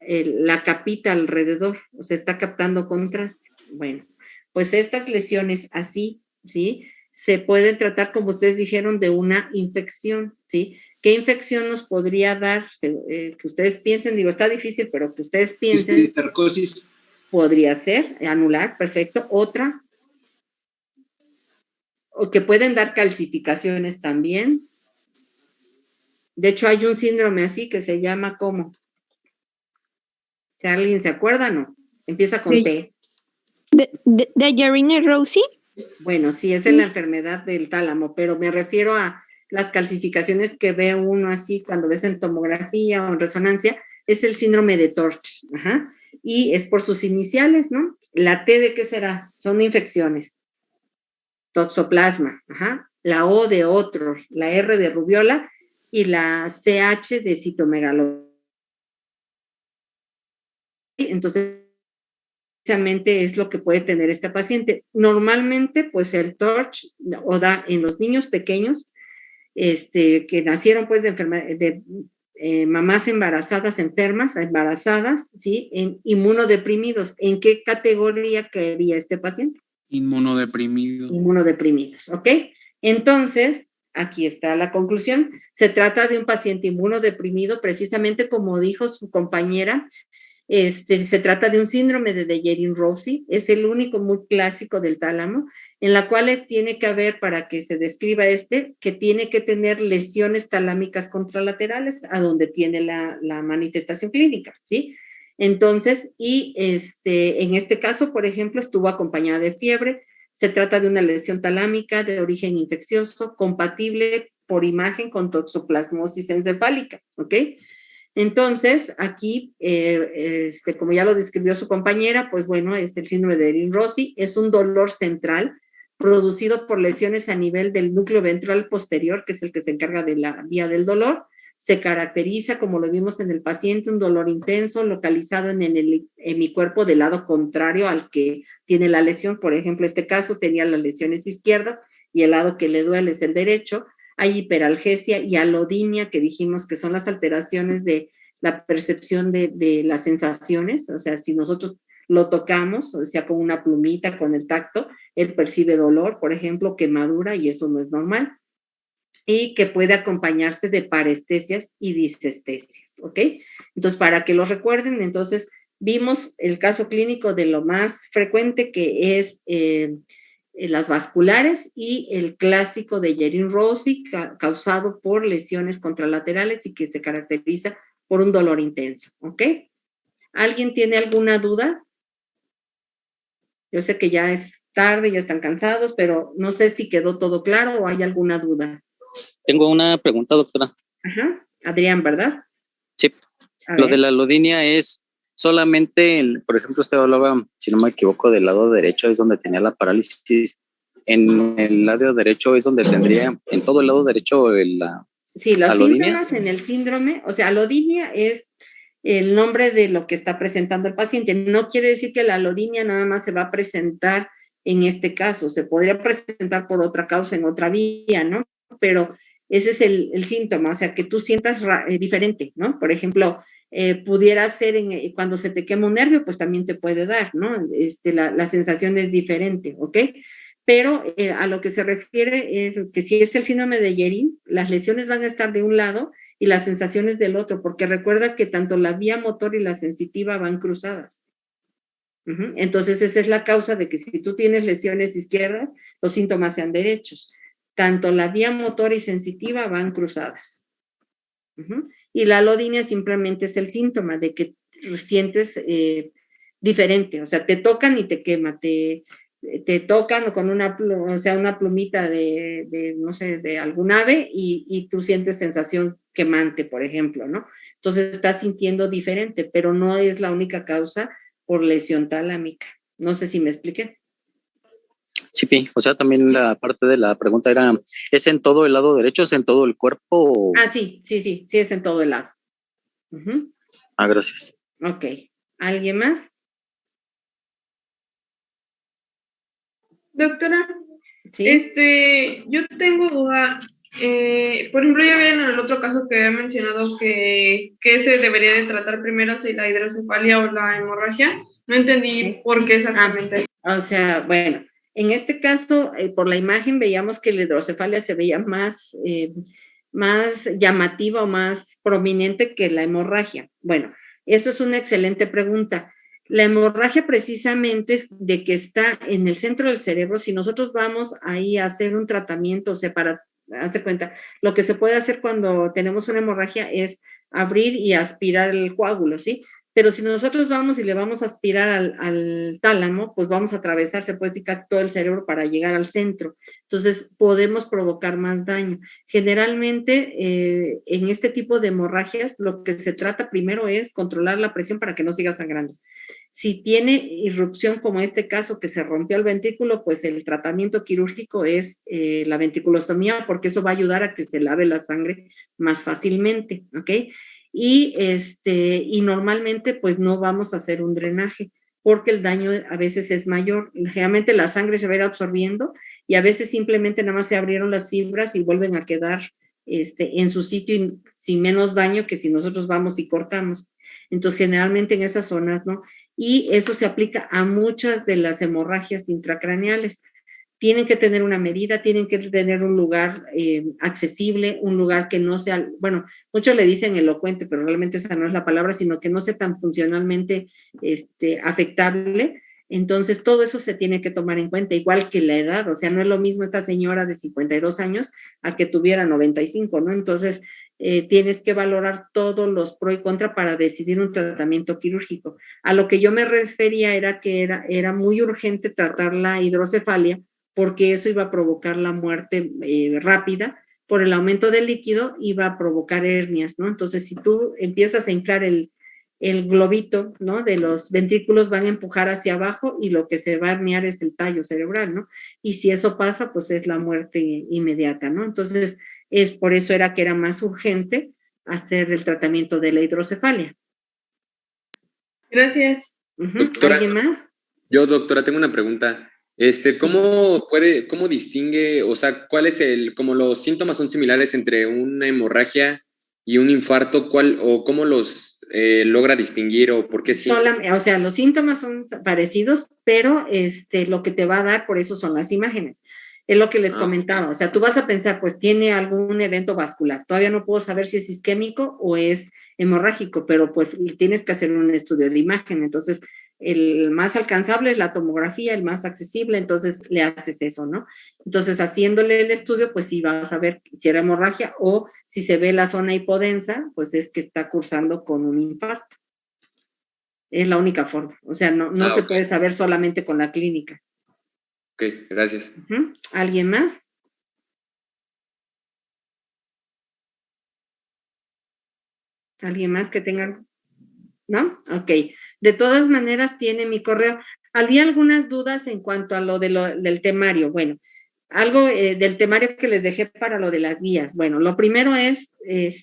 la capita alrededor, o sea, está captando contraste. Bueno, pues estas lesiones así, ¿sí? Se pueden tratar, como ustedes dijeron, de una infección, ¿sí? ¿Qué infección nos podría dar? Que ustedes piensen, digo, está difícil, pero que ustedes piensen. Cisticercosis. Podría ser, anular, perfecto. Otra, o que pueden dar calcificaciones también. De hecho, hay un síndrome así que se llama ¿cómo? Si alguien se acuerda, no. Empieza con T. ¿De Yerine-Rossi? Bueno, sí, esa es la enfermedad del tálamo, pero me refiero a las calcificaciones que ve uno así cuando ves en tomografía o en resonancia, es el síndrome de Torch. Ajá. Y es por sus iniciales, ¿no? La T, ¿de qué será? Son infecciones. Toxoplasma, ajá. La O de otros, la R de rubiola y la CH de citomegalo. Entonces, precisamente es lo que puede tener esta paciente. Normalmente, pues el TORCH o da en los niños pequeños, que nacieron pues de mamás embarazadas, enfermas, embarazadas, ¿sí? En inmunodeprimidos. ¿En qué categoría caería este paciente? Inmunodeprimido. Inmunodeprimidos, ¿ok? Entonces, aquí está la conclusión. Se trata de un paciente inmunodeprimido, precisamente como dijo su compañera, se trata de un síndrome de Dejerine-Roussy, es el único muy clásico del tálamo, en la cual tiene que haber, para que se describa que tiene que tener lesiones talámicas contralaterales a donde tiene la manifestación clínica, ¿sí? Entonces, en este caso, por ejemplo, estuvo acompañada de fiebre. Se trata de una lesión talámica de origen infeccioso, compatible por imagen con toxoplasmosis encefálica, ¿ok? Entonces, aquí, como ya lo describió su compañera, pues bueno, es el síndrome de Dejerine-Roussy, es un dolor central producido por lesiones a nivel del núcleo ventral posterior, que es el que se encarga de la vía del dolor. Se caracteriza, como lo vimos en el paciente, un dolor intenso localizado en el hemicuerpo del lado contrario al que tiene la lesión. Por ejemplo, este caso tenía las lesiones izquierdas y el lado que le duele es el derecho. Hay hiperalgesia y alodinia, que dijimos que son las alteraciones de la percepción de las sensaciones. O sea, si nosotros lo tocamos, o sea, con una plumita, con el tacto, él percibe dolor, por ejemplo, quemadura, y eso no es normal. Y que puede acompañarse de parestesias y disestesias, ¿ok? Entonces, para que lo recuerden, entonces, vimos el caso clínico de lo más frecuente, que es las vasculares, y el clásico de Dejerine-Roussy causado por lesiones contralaterales y que se caracteriza por un dolor intenso, ¿ok? ¿Alguien tiene alguna duda? Yo sé que ya es tarde, ya están cansados, pero no sé si quedó todo claro o hay alguna duda. Tengo una pregunta, doctora. Ajá, Adrián, ¿verdad? Sí, lo de la alodinia es solamente, por ejemplo, usted hablaba, si no me equivoco, del lado derecho es donde tenía la parálisis. En el lado derecho es donde tendría, en todo el lado derecho, sí, los alodinia. síntomas en el síndrome, o sea, alodinia es el nombre de lo que está presentando el paciente. No quiere decir que la alodinia nada más se va a presentar en este caso, se podría presentar por otra causa en otra vía, ¿no? Pero ese es el síntoma, o sea, que tú sientas diferente, ¿no? Por ejemplo, pudiera ser cuando se te quema un nervio, pues también te puede dar, ¿no? La sensación es diferente, ¿ok? Pero a lo que se refiere es que si es el síndrome de Guerin, las lesiones van a estar de un lado y las sensaciones del otro, porque recuerda que tanto la vía motor y la sensitiva van cruzadas. Entonces, esa es la causa de que si tú tienes lesiones izquierdas, los síntomas sean derechos. Tanto la vía motor y sensitiva van cruzadas. Y la alodinia simplemente es el síntoma de que sientes diferente, o sea, te tocan y te quema, te tocan con una plumita no sé, de algún ave y tú sientes sensación quemante, por ejemplo, ¿no? Entonces estás sintiendo diferente, pero no es la única causa por lesión talámica. No sé si me expliqué. Sí, o sea, también la parte de la pregunta era, ¿es en todo el lado derecho, es en todo el cuerpo? Ah, sí, es en todo el lado. Gracias. Ok. ¿Alguien más? Doctora, ¿Sí? yo tengo duda. Por ejemplo, ya había en el otro caso que había mencionado que se debería de tratar primero si la hidrocefalia o la hemorragia. No entendí por qué exactamente. O sea, bueno, en este caso, por la imagen veíamos que la hidrocefalia se veía más llamativa o más prominente que la hemorragia. Bueno, eso es una excelente pregunta. La hemorragia precisamente es de que está en el centro del cerebro. Si nosotros vamos ahí a hacer un tratamiento, o sea, hazte cuenta, lo que se puede hacer cuando tenemos una hemorragia es abrir y aspirar el coágulo, ¿sí? Pero si nosotros vamos y le vamos a aspirar al tálamo, pues vamos a atravesar, se puede decir, casi todo el cerebro para llegar al centro. Entonces, podemos provocar más daño. Generalmente, en este tipo de hemorragias, lo que se trata primero es controlar la presión para que no siga sangrando. Si tiene irrupción como este caso que se rompió el ventrículo, pues el tratamiento quirúrgico es la ventriculostomía, porque eso va a ayudar a que se lave la sangre más fácilmente, ¿ok? Y normalmente pues no vamos a hacer un drenaje, porque el daño a veces es mayor. Generalmente la sangre se va a ir absorbiendo y a veces simplemente nada más se abrieron las fibras y vuelven a quedar en su sitio y sin menos daño que si nosotros vamos y cortamos. Entonces, generalmente en esas zonas, ¿no? Y eso se aplica a muchas de las hemorragias intracraneales. Tienen que tener una medida, tienen que tener un lugar accesible, un lugar que no sea, bueno, muchos le dicen elocuente, pero realmente esa no es la palabra, sino que no sea tan funcionalmente afectable. Entonces, todo eso se tiene que tomar en cuenta, igual que la edad. O sea, no es lo mismo esta señora de 52 años a que tuviera 95, ¿no? Entonces, tienes que valorar todos los pro y contra para decidir un tratamiento quirúrgico. A lo que yo me refería era que era muy urgente tratar la hidrocefalia, porque eso iba a provocar la muerte rápida por el aumento del líquido, iba a provocar hernias, ¿no? Entonces, si tú empiezas a inflar el globito, ¿no? De los ventrículos van a empujar hacia abajo y lo que se va a herniar es el tallo cerebral, ¿no? Y si eso pasa, pues es la muerte inmediata, ¿no? Entonces, es por eso era que era más urgente hacer el tratamiento de la hidrocefalia. Gracias. Doctora, ¿alguien más? Yo, doctora, tengo una pregunta. ¿Cómo distingue, o sea, como los síntomas son similares entre una hemorragia y un infarto, cómo los logra distinguir o por qué sí? O sea, los síntomas son parecidos, pero lo que te va a dar, por eso son las imágenes. Es lo que les comentaba. O sea, tú vas a pensar, pues tiene algún evento vascular. Todavía no puedo saber si es isquémico o es hemorrágico, pero pues tienes que hacer un estudio de imagen. Entonces, el más alcanzable es la tomografía, el más accesible, entonces le haces eso, ¿no? Entonces, haciéndole el estudio, pues sí vas a ver si era hemorragia o si se ve la zona hipodensa, pues es que está cursando con un infarto. Es la única forma. O sea, no se puede saber solamente con la clínica. Ok, gracias. ¿Alguien más? ¿Alguien más que tenga? ¿No? Ok. De todas maneras, tiene mi correo. Había algunas dudas en cuanto a del temario. Bueno, algo del temario que les dejé para lo de las guías. Bueno, lo primero es,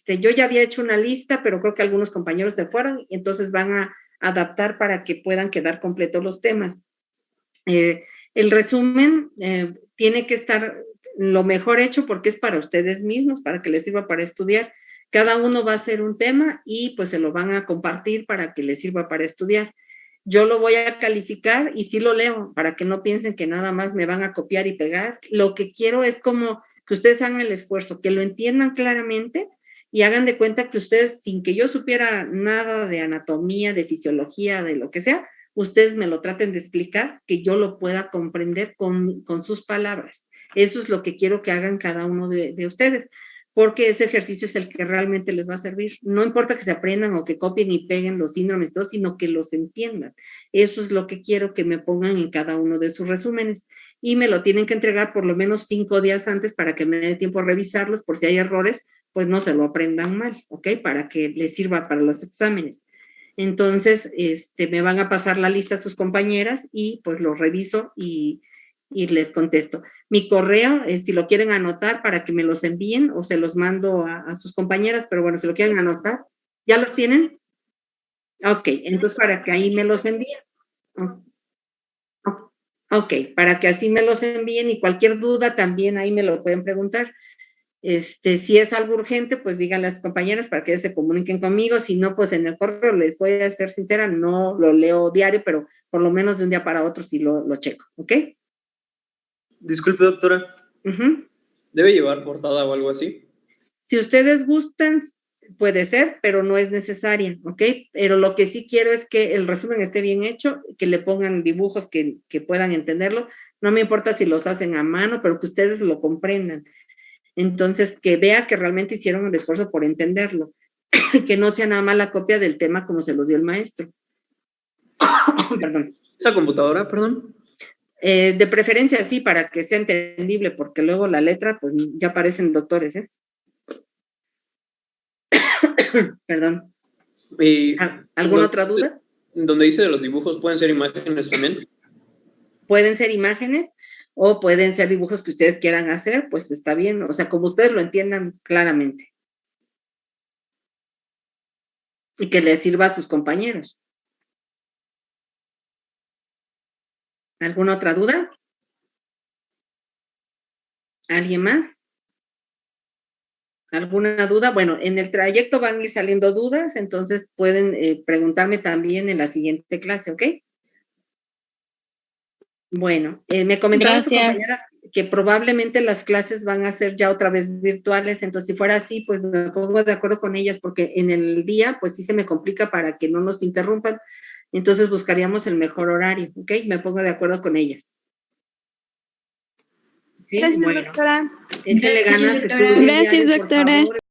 yo ya había hecho una lista, pero creo que algunos compañeros se fueron, y entonces van a adaptar para que puedan quedar completos los temas. El resumen tiene que estar lo mejor hecho porque es para ustedes mismos, para que les sirva para estudiar. Cada uno va a hacer un tema y pues se lo van a compartir para que les sirva para estudiar. Yo lo voy a calificar y sí lo leo, para que no piensen que nada más me van a copiar y pegar. Lo que quiero es como que ustedes hagan el esfuerzo, que lo entiendan claramente y hagan de cuenta que ustedes, sin que yo supiera nada de anatomía, de fisiología, de lo que sea, ustedes me lo traten de explicar, que yo lo pueda comprender con sus palabras. Eso es lo que quiero que hagan cada uno de ustedes, porque ese ejercicio es el que realmente les va a servir. No importa que se aprendan o que copien y peguen los síndromes, todo, sino que los entiendan. Eso es lo que quiero que me pongan en cada uno de sus resúmenes. Y me lo tienen que entregar por lo menos 5 días antes para que me dé tiempo a revisarlos, por si hay errores, pues no se lo aprendan mal, ¿ok? Para que les sirva para los exámenes. Entonces, me van a pasar la lista a sus compañeras y pues lo reviso y les contesto. Mi correo, si lo quieren anotar para que me los envíen o se los mando a sus compañeras, pero bueno, si lo quieren anotar, ¿ya los tienen? Ok, entonces para que ahí me los envíen. Ok, para que así me los envíen y cualquier duda también ahí me lo pueden preguntar. Si es algo urgente, pues díganle a las compañeras para que ellas se comuniquen conmigo. Si no, pues en el correo, les voy a ser sincera, no lo leo diario, pero por lo menos de un día para otro sí lo checo, ¿ok? Disculpe, doctora. ¿Debe llevar portada o algo así? Si ustedes gustan, puede ser, pero no es necesaria, ¿ok? Pero lo que sí quiero es que el resumen esté bien hecho, que le pongan dibujos que puedan entenderlo. No me importa si los hacen a mano, pero que ustedes lo comprendan. Entonces, que vea que realmente hicieron el esfuerzo por entenderlo, que no sea nada más la copia del tema como se los dio el maestro. Perdón. ¿Esa computadora, perdón? De preferencia sí, para que sea entendible, porque luego la letra, pues ya parecen doctores, ¿eh? Perdón. ¿Alguna otra duda? Donde dice de los dibujos, ¿pueden ser imágenes también? Pueden ser imágenes o pueden ser dibujos que ustedes quieran hacer, pues está bien, o sea, como ustedes lo entiendan claramente. Y que les sirva a sus compañeros. ¿Alguna otra duda? ¿Alguien más? ¿Alguna duda? Bueno, en el trayecto van a ir saliendo dudas, entonces pueden preguntarme también en la siguiente clase, ¿ok? Bueno, me comentaba su compañera que probablemente las clases van a ser ya otra vez virtuales, entonces si fuera así, pues me pongo de acuerdo con ellas, porque en el día, pues sí se me complica para que no nos interrumpan, entonces buscaríamos el mejor horario, ¿ok? Me pongo de acuerdo con ellas. ¿Sí? Gracias, bueno, doctora. Échale ganas. Gracias, doctora. Gracias, doctora.